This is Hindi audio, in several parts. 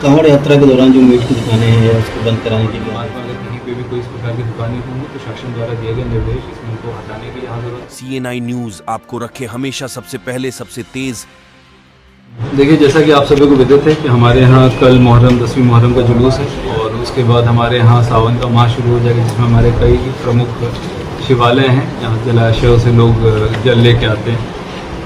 कांवड़ यात्रा के दौरान जो मीट की दुकानें हैं उसको बंद कराने के लिए मार्ग में अगर कहीं पे भी कोई इस प्रकार की दुकानें होंगी तो शासन द्वारा दिए गए निर्देश इसमें उनको हटाने की यहाँ जरूरत। CNI न्यूज आपको रखे हमेशा सबसे पहले सबसे तेज। देखिए, जैसा कि आप सभी को विदित है कि हमारे यहाँ कल मुहर्रम 10वीं मुहर्रम का जुलूस है और उसके बाद हमारे यहाँ सावन का माह शुरू हो जाएगा, जिसमें हमारे कई प्रमुख शिवालय हैं जहाँ जलाशयों से लोग जल लेके आते हैं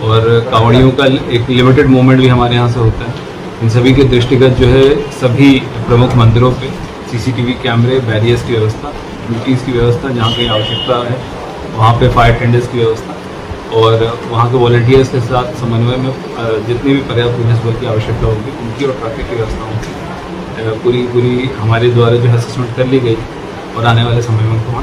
और कांवड़ियों का एक लिमिटेड मूवमेंट भी हमारे यहाँ से होता है। इन सभी के दृष्टिगत जो है सभी प्रमुख मंदिरों पे CCTV कैमरे, बैरियर्स की व्यवस्था, ड्यूटीज़ की व्यवस्था, जहाँ कहीं आवश्यकता है वहाँ पे फायर टेंडर्स की व्यवस्था और वहाँ के वॉलंटियर्स के साथ समन्वय में जितनी भी पर्याप्त पुलिस बल की आवश्यकता होगी उनकी और ट्रैफिक की व्यवस्था होगी पूरी हमारे द्वारा जो है असेसमेंट कर ली गई और आने वाले समय में उनको वहाँ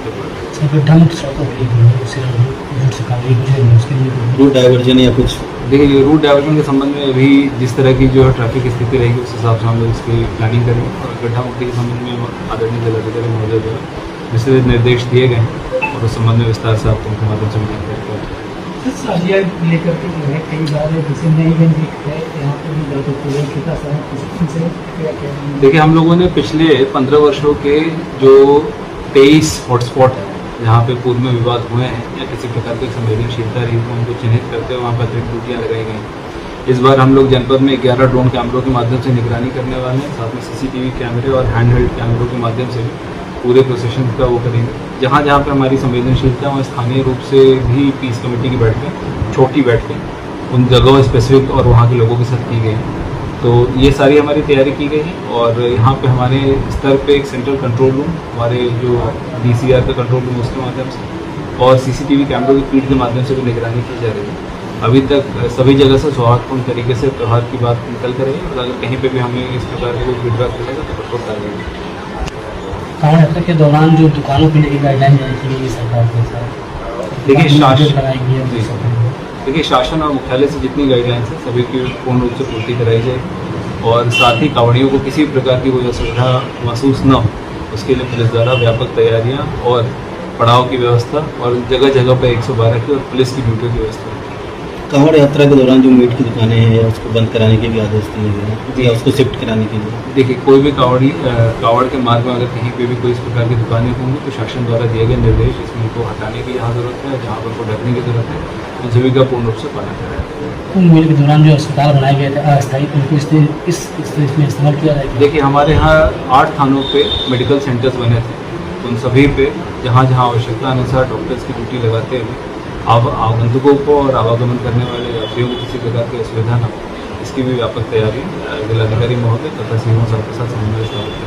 रूट डाइवर्जन या कुछ। देखिए, रूट डाइवर्जन के संबंध में अभी जिस तरह की जो है ट्रैफिक स्थिति रहेगी उस हिसाब से हम लोग इसकी प्लानिंग करेंगे और गड्ढा मुक्ति के संबंध में आदरणीय जिलाधिकारी महोदय द्वारा विस्तृत निर्देश दिए गए हैं और उस संबंध में विस्तार से आपको उनके माध्यम से जानकारी लेकर के जो है कई बार जैसे नई गंज है यहाँ पर भी देखिए, हम लोगों ने पिछले 15 वर्षों के जो 23 हॉटस्पॉट हैं जहाँ पे पूर्व में विवाद हुए हैं या किसी प्रकार की संवेदनशीलता रही तो उनको चिन्हित करते हुए वहाँ पर अतिरिक्त ड्यूटियाँ लगाई गई। इस बार हम लोग जनपद में 11 ड्रोन कैमरों के माध्यम से निगरानी करने वाले हैं, साथ में CCTV कैमरे और हैंडहेल्ड कैमरों के माध्यम से भी पूरे प्रोसेशन का वो करेंगे। जहाँ जहाँ पे हमारी संवेदनशीलता है वहाँ स्थानीय रूप से भी पीस कमेटी की बैठकें, छोटी बैठकें उन जगहों स्पेसिफिक और वहाँ के लोगों के साथ की गई। तो ये सारी हमारी तैयारी की गई है और यहाँ पे हमारे स्तर पे एक सेंट्रल कंट्रोल रूम, हमारे जो DCR का कंट्रोल रूम उसके माध्यम से और CCTV कैमरों की फीड के माध्यम से भी निगरानी की जा रही है। अभी तक सभी जगह से सौहार्दपूर्ण तरीके से त्यौहार की बात निकल कर रही है और अगर कहीं पे भी हमें इस प्रकार का कोई फीडबैक मिलेगा तो कठोर कार्रवाई। कांवड़ यात्रा के दौरान जो दुकानों के लिए गाइडलाइन जारी की सरकार के साथ, देखिए शासन और मुख्यालय से जितनी गाइडलाइंस है सभी की पूर्ण रूप से पूर्ति कराई जाएगी और साथ ही कांवड़ियों को किसी प्रकार की कोई असुविधा महसूस न हो उसके लिए पुलिस द्वारा व्यापक तैयारियां और पड़ाव की व्यवस्था और जगह जगह पर 112 की और पुलिस की ड्यूटी की व्यवस्था। कांवड़ यात्रा के दौरान जो मीट की दुकानें हैं उसको बंद कराने के भी आदेश दिए गए हैं या उसको शिफ्ट कराने के लिए। देखिए, कोई भी कांवड़ के मार्ग में अगर कहीं पे भी कोई इस प्रकार की दुकानें होंगी तो शासन द्वारा दिए गए निर्देश इसमें उनको हटाने की यहाँ जरूरत है, जहाँ पर उनको ढकने की जरूरत है उन सभी का पूर्ण रूप से पालन करें। कुंभ मेले के दौरान जो अस्पताल बनाए गए थे अस्थायी, उनको इसमें इस्तेमाल किया जाएगा। देखिए, हमारे यहाँ 8 थानों पे मेडिकल सेंटर्स बने थे, उन सभी पे जहाँ जहाँ आवश्यकता अनुसार डॉक्टर्स की ड्यूटी लगाते हुए आगंतुकों को और आवागमन करने वाले यात्रियों को किसी प्रकार की असुविधा न हो इसकी भी व्यापक तैयारी जिलाधिकारी महोदय तथा सीएमओ साहब के साथ समन्वय स्थापित